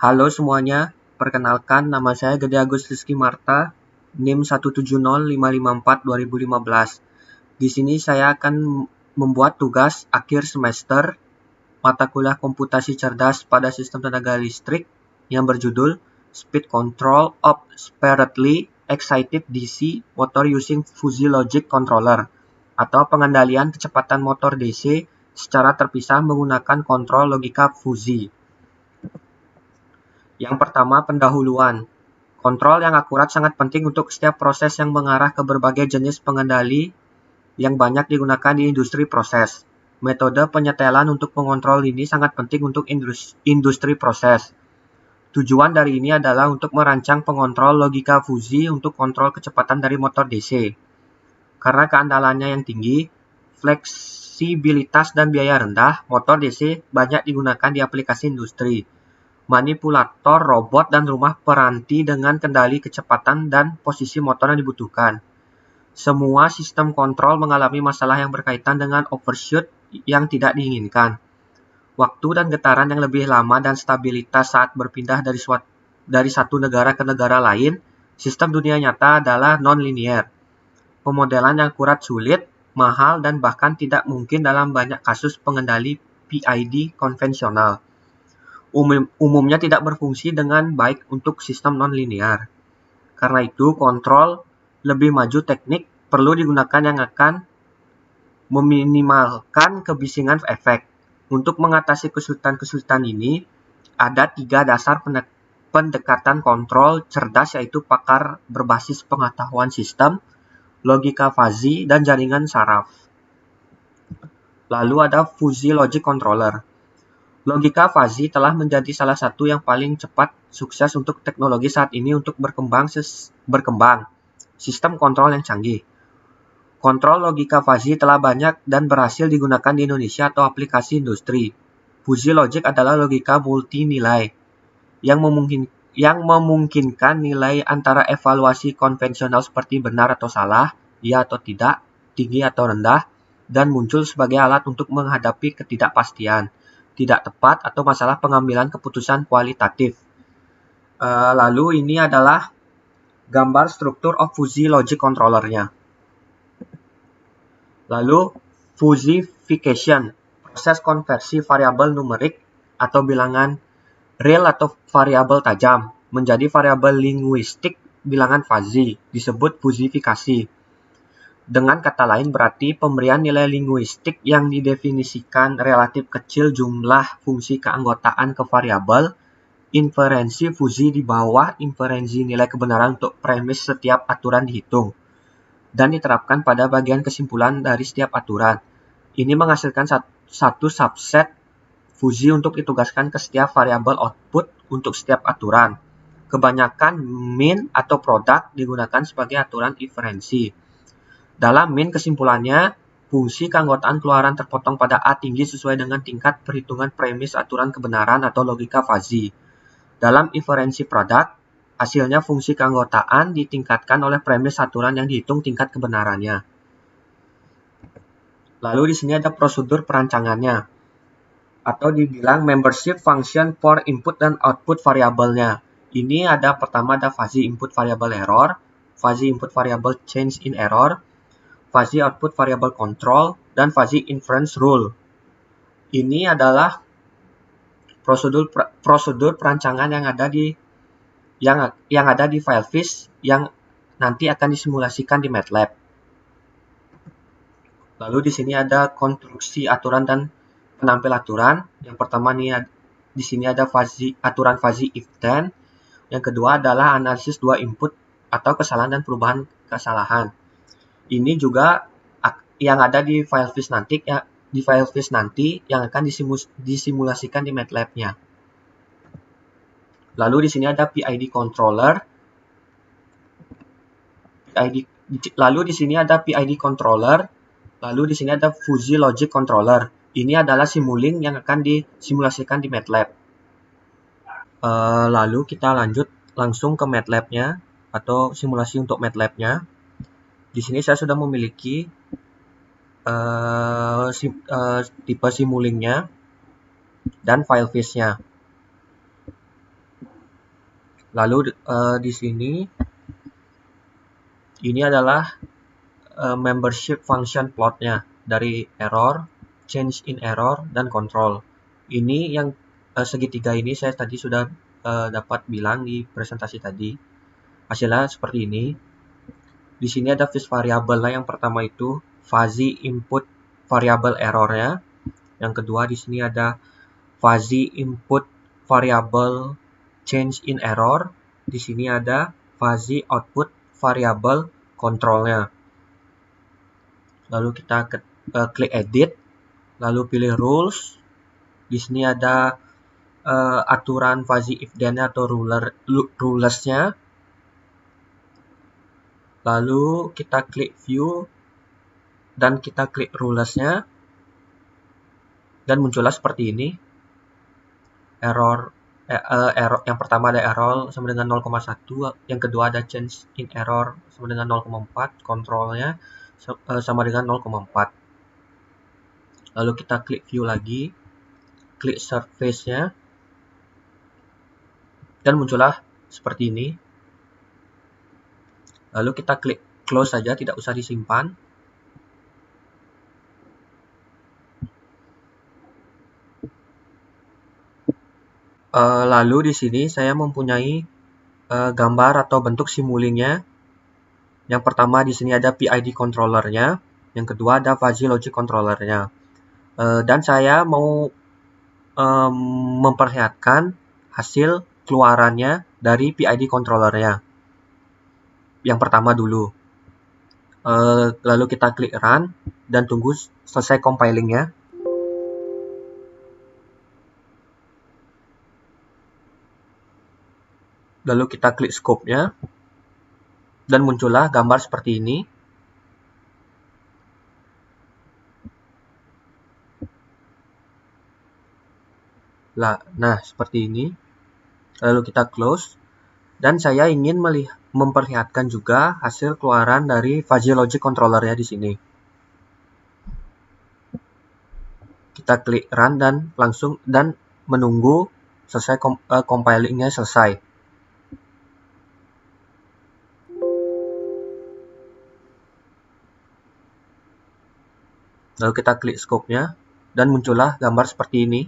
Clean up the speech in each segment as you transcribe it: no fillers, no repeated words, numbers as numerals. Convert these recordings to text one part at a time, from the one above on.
Halo semuanya, perkenalkan nama saya Gede Agus Rizky Marta, NIM 1705554-2015. Di sini saya akan membuat tugas akhir semester mata kuliah komputasi cerdas pada sistem tenaga listrik yang berjudul Speed Control of Separately Excited DC Motor Using Fuzzy Logic Controller atau pengendalian kecepatan motor DC secara terpisah menggunakan kontrol logika fuzzy. Yang pertama, pendahuluan. Kontrol yang akurat sangat penting untuk setiap proses yang mengarah ke berbagai jenis pengendali yang banyak digunakan di industri proses. Metode penyetelan untuk mengontrol ini sangat penting untuk industri proses. Tujuan dari ini adalah untuk merancang pengontrol logika fuzzy untuk kontrol kecepatan dari motor DC. Karena keandalannya yang tinggi, fleksibilitas dan biaya rendah, motor DC banyak digunakan di aplikasi industri, manipulator robot, dan rumah peranti dengan kendali kecepatan dan posisi motor yang dibutuhkan. Semua sistem kontrol mengalami masalah yang berkaitan dengan overshoot yang tidak diinginkan, waktu dan getaran yang lebih lama, dan stabilitas saat berpindah dari satu negara ke negara lain. Sistem dunia nyata adalah non-linear. Pemodelan yang akurat sulit, mahal, dan bahkan tidak mungkin dalam banyak kasus pengendali PID konvensional. Umumnya tidak berfungsi dengan baik untuk sistem non-linear. Karena itu, kontrol lebih maju teknik perlu digunakan yang akan meminimalkan kebisingan efek. Untuk mengatasi kesulitan-kesulitan ini, ada 3 dasar pendekatan kontrol cerdas, yaitu pakar berbasis pengetahuan sistem, logika fuzzy, dan jaringan saraf. Lalu ada fuzzy logic controller. Logika fuzzy telah menjadi salah satu yang paling cepat sukses untuk teknologi saat ini untuk berkembang sistem kontrol yang canggih. Kontrol logika fuzzy telah banyak dan berhasil digunakan di Indonesia atau aplikasi industri. Fuzzy logic adalah logika multi-nilai yang memungkinkan nilai antara evaluasi konvensional seperti benar atau salah, ya atau tidak, tinggi atau rendah, dan muncul sebagai alat untuk menghadapi ketidakpastian, tidak tepat, atau masalah pengambilan keputusan kualitatif. Lalu ini adalah gambar struktur of fuzzy logic controllernya. Lalu fuzzification, proses konversi variabel numerik atau bilangan real atau variabel tajam menjadi variabel linguistik bilangan fuzzy, disebut fuzzifikasi. Dengan kata lain, berarti pemberian nilai linguistik yang didefinisikan relatif kecil jumlah fungsi keanggotaan ke variabel. Inferensi fuzzy di bawah inferensi nilai kebenaran untuk premis setiap aturan dihitung dan diterapkan pada bagian kesimpulan dari setiap aturan. Ini menghasilkan satu subset fuzzy untuk ditugaskan ke setiap variabel output untuk setiap aturan. Kebanyakan min atau produk digunakan sebagai aturan inferensi. Dalam min, kesimpulannya, fungsi keanggotaan keluaran terpotong pada A tinggi sesuai dengan tingkat perhitungan premis aturan kebenaran atau logika fuzzy. Dalam inferensi produk, hasilnya fungsi keanggotaan ditingkatkan oleh premis aturan yang dihitung tingkat kebenarannya. Lalu di sini ada prosedur perancangannya, atau dibilang membership function for input dan output variabelnya. Ini ada pertama ada fuzzy input variable error, fuzzy input variable change in error, fuzzy output variable control, dan fuzzy inference rule. Ini adalah prosedur perancangan yang ada di FileFish yang nanti akan disimulasikan di MATLAB. Lalu di sini ada konstruksi aturan dan penampil aturan. Yang pertama nih di sini ada aturan fuzzy if then. Yang kedua adalah analisis 2 input atau kesalahan dan perubahan kesalahan. Ini juga yang ada di FileFish nanti yang akan disimulasikan di MATLAB-nya. Lalu di sini ada PID controller. Lalu di sini ada PID controller. Lalu di sini ada fuzzy logic controller. Ini adalah simulink yang akan disimulasikan di MATLAB. Lalu kita lanjut langsung ke MATLAB-nya atau simulasi untuk MATLAB-nya. Di sini saya sudah memiliki tipe simulink-nya dan FileFish-nya. Lalu di sini ini adalah membership function plotnya dari error, change in error, dan control. Ini yang segitiga ini saya tadi sudah dapat bilang di presentasi tadi. Hasilnya seperti ini. Di sini ada fixed variable. Yang pertama itu fuzzy input variable errornya. Yang kedua di sini ada fuzzy input variable change in error. Di sini ada fuzzy output variable controlnya. Lalu kita klik edit, lalu pilih rules. Di sini ada aturan fuzzy if then atau rulersnya. Lalu kita klik view dan kita klik rulersnya, dan muncullah seperti ini. Error yang pertama ada error sama dengan 0,1, yang kedua ada change in error sama dengan 0,4, kontrolnya sama dengan 0,4. Lalu kita klik view lagi, klik surface-nya, dan muncullah seperti ini. Lalu kita klik close saja, tidak usah disimpan. Lalu di sini saya mempunyai gambar atau bentuk simulingnya. Yang pertama di sini ada PID controllernya, yang kedua ada fuzzy logic controllernya. Dan saya mau memperlihatkan hasil keluarannya dari PID controllernya. Yang pertama dulu. Lalu kita klik run dan tunggu selesai compilingnya. Lalu kita klik scope-nya dan muncullah gambar seperti ini. Nah, seperti ini. Lalu kita close. Dan saya ingin memperlihatkan juga hasil keluaran dari fuzzy logic controllernya di sini. Kita klik run dan langsung menunggu selesai compilingnya selesai. Lalu kita klik scope-nya dan muncullah gambar seperti ini.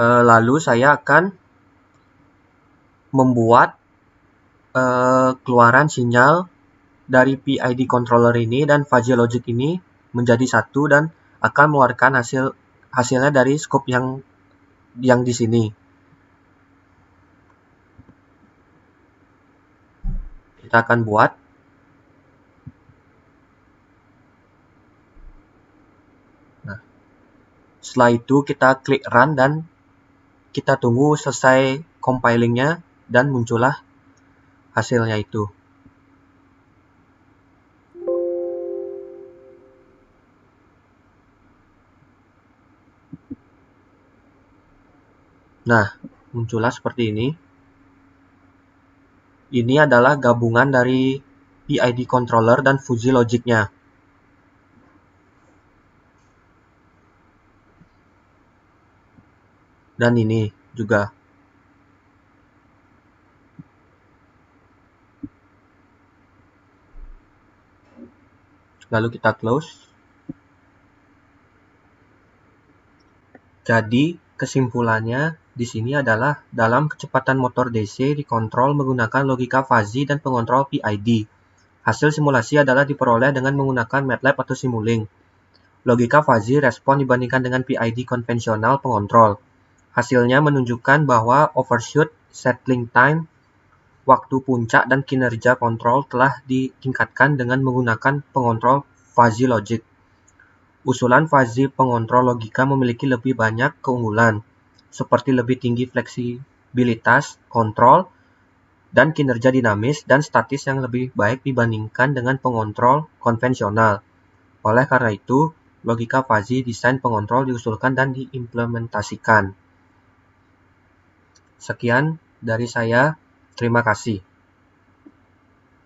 Lalu saya akan membuat keluaran sinyal dari PID controller ini dan fuzzy logic ini menjadi satu dan akan mengeluarkan hasilnya dari scope yang di sini. Kita akan buat. Nah, setelah itu kita klik run dan kita tunggu selesai compilingnya dan muncullah hasilnya itu. Nah, muncullah seperti ini. Ini adalah gabungan dari PID controller dan fuzzy logic-nya. Dan ini juga. Lalu kita close. Jadi, kesimpulannya di sini adalah dalam kecepatan motor DC dikontrol menggunakan logika fuzzy dan pengontrol PID. Hasil simulasi adalah diperoleh dengan menggunakan MATLAB atau Simulink. Logika fuzzy respon dibandingkan dengan PID konvensional pengontrol. Hasilnya menunjukkan bahwa overshoot, settling time, waktu puncak, dan kinerja kontrol telah ditingkatkan dengan menggunakan pengontrol fuzzy logic. Usulan fuzzy pengontrol logika memiliki lebih banyak keunggulan, seperti lebih tinggi fleksibilitas kontrol dan kinerja dinamis dan statis yang lebih baik dibandingkan dengan pengontrol konvensional. Oleh karena itu, logika fuzzy desain pengontrol diusulkan dan diimplementasikan. Sekian dari saya, terima kasih.